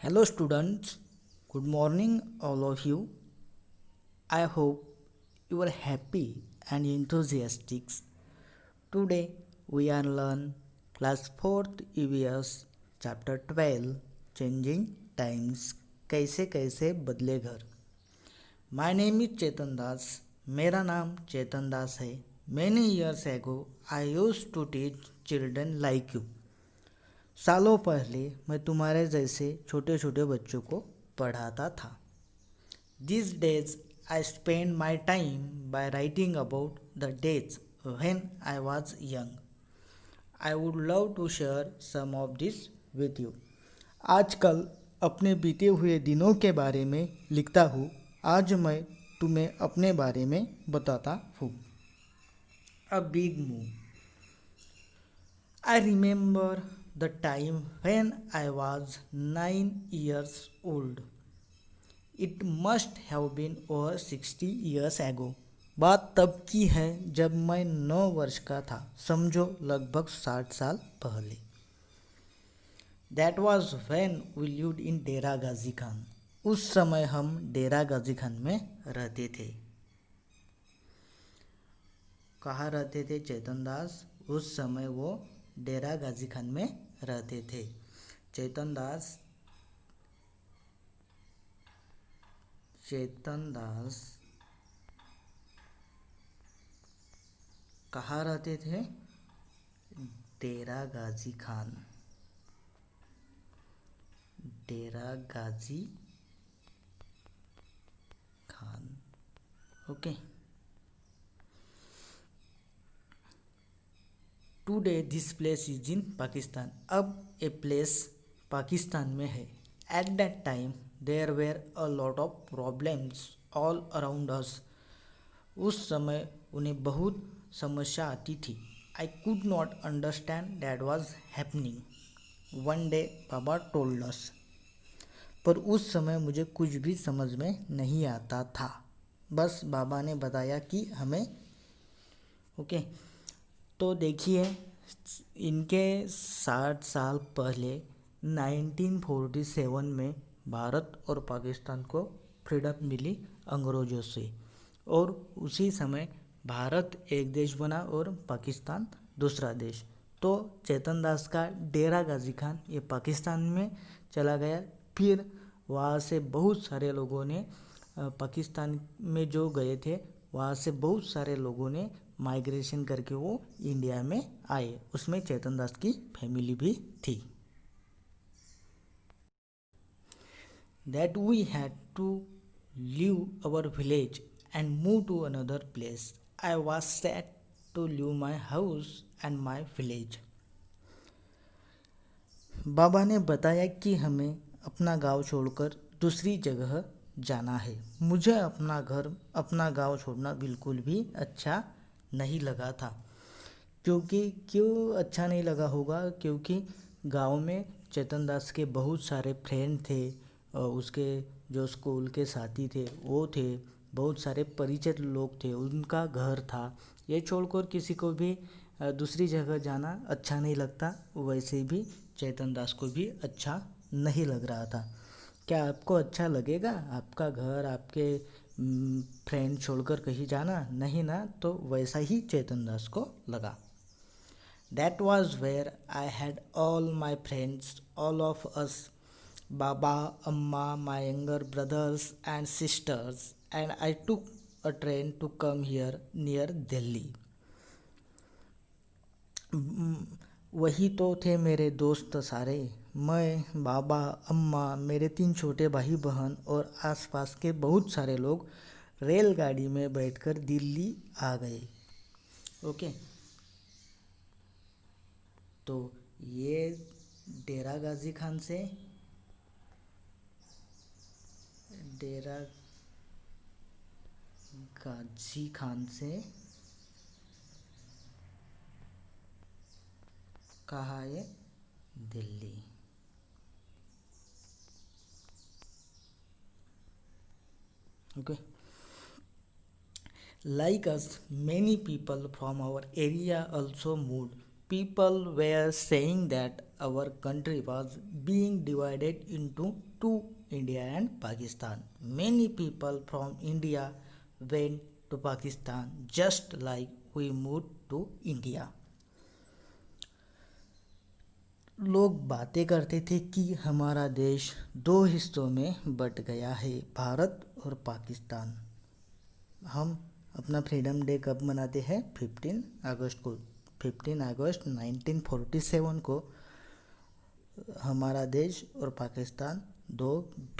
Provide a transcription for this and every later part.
Hello students, good morning all of you. I hope you are happy and enthusiastic. Today we are learn class 4th EVS chapter 12 Changing Times कैसे कैसे बदले घर. My name is Chetan Das. मेरा नाम चेतन दास है. Many years ago I used to teach children like you. सालों पहले मैं तुम्हारे जैसे छोटे छोटे बच्चों को पढ़ाता था. These days I spend my time by writing about the days when I was young. I would love to share some of this with you. आजकल अपने बीते हुए दिनों के बारे में लिखता हूँ. आज मैं तुम्हें अपने बारे में बताता हूँ. A big move. I remember the time when I was 9 years old. It must have been over 60 years ago. बात तब की है जब मैं 9 वर्ष का था. समझो लगभग 60 साल पहले. That was when we lived in डेरा गाजी खान. उस समय हम डेरा गाजी खान में रहते थे. कहाँ रहते थे चेतन दास? उस समय वो डेरा गाजी खान में रहते थे. चेतन दास कहाँ रहते थे? Dera Ghazi Khan. Dera Ghazi Khan. Okay. Today this place is in Pakistan. अब ये प्लेस पाकिस्तान में है. At that time there were a lot of problems all around us. उस समय उन्हें बहुत समस्या आती थी. I could not understand that was happening. One day Baba told us. पर उस समय मुझे कुछ भी समझ में नहीं आता था. बस बाबा ने बताया कि हमें ओके. तो देखिए इनके 60 साल पहले 1947 में भारत और पाकिस्तान को फ्रीडम मिली अंग्रेज़ों से. और उसी समय भारत एक देश बना और पाकिस्तान दूसरा देश. तो चेतन दास का डेरा गाजी खान ये पाकिस्तान में चला गया. फिर वहाँ से बहुत सारे लोगों ने पाकिस्तान में जो गए थे वहाँ से बहुत सारे लोगों ने माइग्रेशन करके वो इंडिया में आए. उसमें चेतन दास की फैमिली भी थी. That we had to leave our village and move to another place. I was sad to leave my house and my village. बाबा ने बताया कि हमें अपना गांव छोड़कर दूसरी जगह जाना है. मुझे अपना घर अपना गांव छोड़ना बिल्कुल भी अच्छा नहीं लगा था. क्यों अच्छा नहीं लगा होगा? क्योंकि गांव में चेतन दास के बहुत सारे फ्रेंड थे. उसके जो स्कूल के साथी थे वो थे. बहुत सारे परिचित लोग थे. उनका घर था. ये छोड़कर किसी को भी दूसरी जगह जाना अच्छा नहीं लगता. वैसे भी चेतन दास को भी अच्छा नहीं लग रहा था. क्या आपको अच्छा लगेगा आपका घर आपके फ्रेंड छोड़कर कहीं जाना? नहीं ना. तो वैसा ही चेतन दास को लगा. That was where I had all my friends, all of us, Baba, Amma, my younger brothers and sisters, and I took a train to come here near Delhi. वही तो थे मेरे दोस्त सारे. मैं, बाबा, अम्मा, मेरे 3 छोटे भाई बहन और आसपास के बहुत सारे लोग रेलगाड़ी में बैठकर दिल्ली आ गए. ओके. तो ये डेरा गाजी खान से कहा है Delhi. Okay. Like us, many people from our area also moved. People were saying that our country was being divided into two, India and Pakistan. Many people from India went to Pakistan just like we moved to India. लोग बातें करते थे कि हमारा देश दो हिस्सों में बट गया है, भारत और पाकिस्तान। हम अपना फ्रीडम डे कब मनाते हैं? 15 अगस्त को। 15 अगस्त 1947 को हमारा देश और पाकिस्तान दो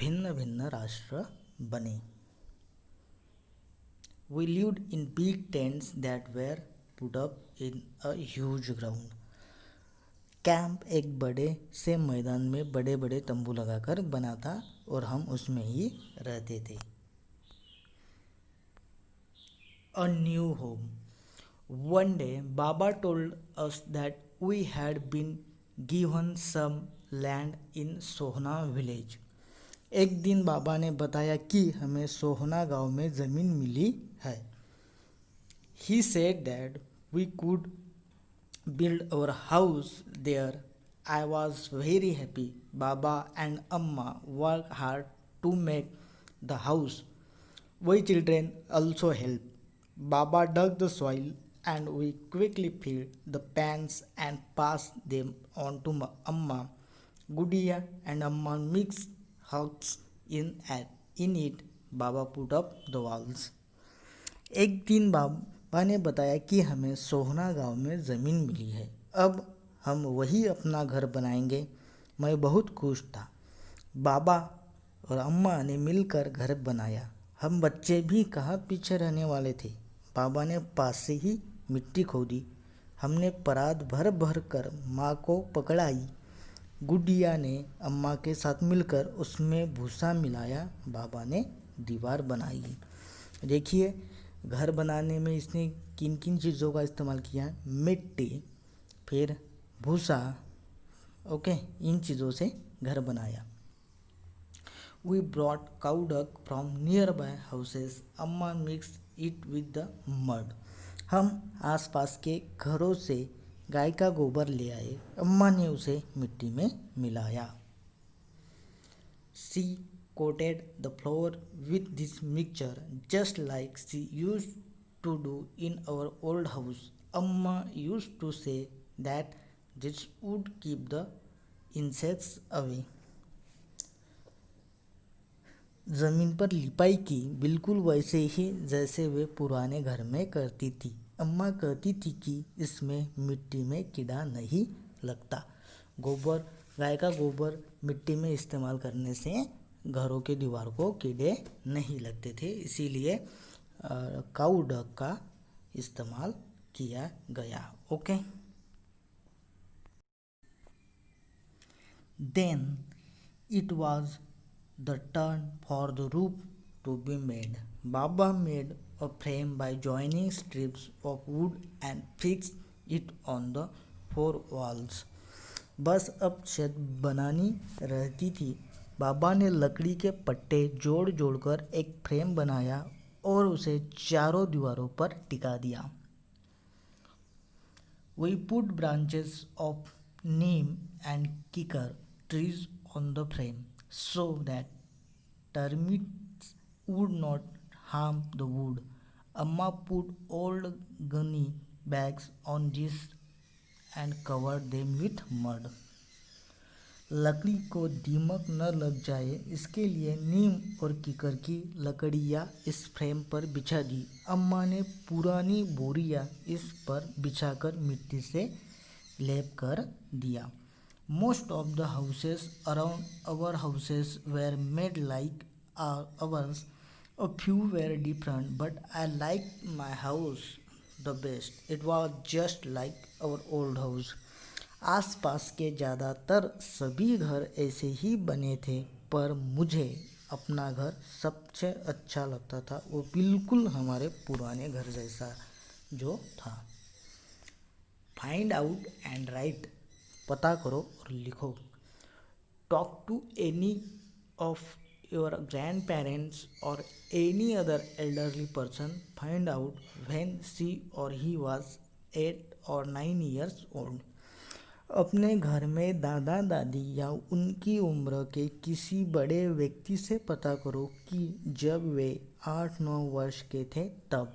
भिन्न भिन्न राष्ट्र बने। We lived in big tents that were put up in a huge ground. Camp एक बड़े से मैदान में बड़े बड़े तंबू लगाकर बना था और हम उसमें ही रहते थे। A new home. One day, Baba told us that we had been given some land in Sohna village. एक दिन बाबा ने बताया कि हमें सोहना गांव में ज़मीन मिली है। He said that we could build our house there. I was very happy. Baba and Amma worked hard to make the house. We children also helped. Baba dug the soil and we quickly filled the pans and passed them on to Amma. Gudiya and Amma mixed huts in it. Baba put up the walls. एक दिन बाबा ने बताया कि हमें सोहना गांव में ज़मीन मिली है, अब हम वही अपना घर बनाएंगे। मैं बहुत खुश था। बाबा और अम्मा ने मिलकर घर बनाया। हम बच्चे भी कहाँ पीछे रहने वाले थे। बाबा ने पास से ही मिट्टी खोदी। हमने परात भर भर कर माँ को पकड़ाई। गुडिया ने अम्मा के साथ मिलकर उसमें भूसा मिलाया। बाबा ने दीवार बनाई। देखिए, घर बनाने में इसने किन किन चीज़ों का इस्तेमाल किया है? मिट्टी, फिर भूसा, ओके, इन चीज़ों से घर बनाया। We brought cow dung from nearby houses. Amma mixed it with the mud. हम आसपास के घरों से गाय का गोबर ले आए। अम्मा ने उसे मिट्टी में मिलाया। She coated the floor with this mixture just like she used to do in our old house. Amma used to say that this would keep the insects away. ज़मीन पर लिपाई की बिल्कुल वैसे ही जैसे वे पुराने घर में करती थी। अम्मा कहती थी कि इसमें मिट्टी में कीड़ा नहीं लगता। गोबर, गाय का गोबर मिट्टी में इस्तेमाल करने से घरों के दीवार को कीड़े नहीं लगते थे, इसीलिए काऊ डक का इस्तेमाल किया गया। Okay, then it was the turn for the roof to be made. Baba made a frame by joining strips of wood and fixed it on the four walls. बस अब छत बनानी रहती थी। बाबा ने लकड़ी के पट्टे जोड़ जोड़कर एक फ्रेम बनाया और उसे चारों दीवारों पर टिका दिया। We put branches of neem and kikar trees on the frame so that termites would not harm the wood. Amma put old gunny bags on this and covered them with mud. लकड़ी को दीमक न लग जाए इसके लिए नीम और कीकर की लकड़ियाँ इस फ्रेम पर बिछा दी। अम्मा ने पुरानी बोरियाँ इस पर बिछाकर मिट्टी से लेप कर दिया। Most of the houses around our houses were made like ours. A few were different, but I liked my house the best. It was just like our old house. आसपास के ज़्यादातर सभी घर ऐसे ही बने थे, पर मुझे अपना घर सबसे अच्छा लगता था। वो बिल्कुल हमारे पुराने घर जैसा जो था। फाइंड आउट एंड राइट, पता करो और लिखो। Talk to any of your grandparents or any other elderly person, find out when she or he was 8 or 9 years old. अपने घर में दादा दादी या उनकी उम्र के किसी बड़े व्यक्ति से पता करो कि जब वे 8-9 वर्ष के थे तब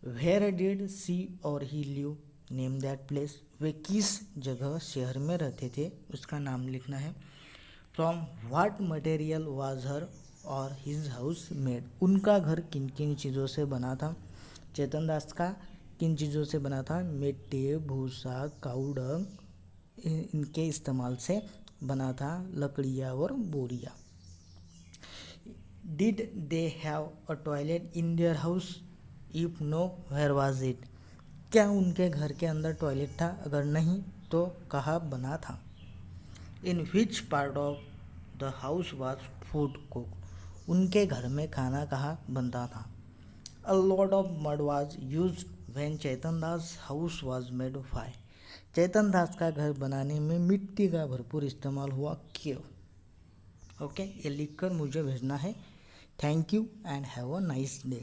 where did she or he live, name that place, वे किस जगह शहर में रहते थे उसका नाम लिखना है। From what material was her और हिज हाउस मेड, उनका घर किन किन चीज़ों से बना था। चेतन दास का किन चीज़ों से बना था, मिट्टी, भूसा, काऊ डंग, इनके इस्तेमाल से बना था, लकड़ियाँ और बोरियाँ। Did they have a toilet in their house, if no where was it, क्या उनके घर के अंदर टॉयलेट था, अगर नहीं तो कहाँ बना था। In which part of the house was food cook, उनके घर में खाना कहाँ बनता था। A lot of mud was use when Chetan Das house was made by, Chetan Das का घर बनाने में मिट्टी का भरपूर इस्तेमाल हुआ क्यों। ओके, ये लिखकर मुझे भेजना है। Thank you and have a nice day.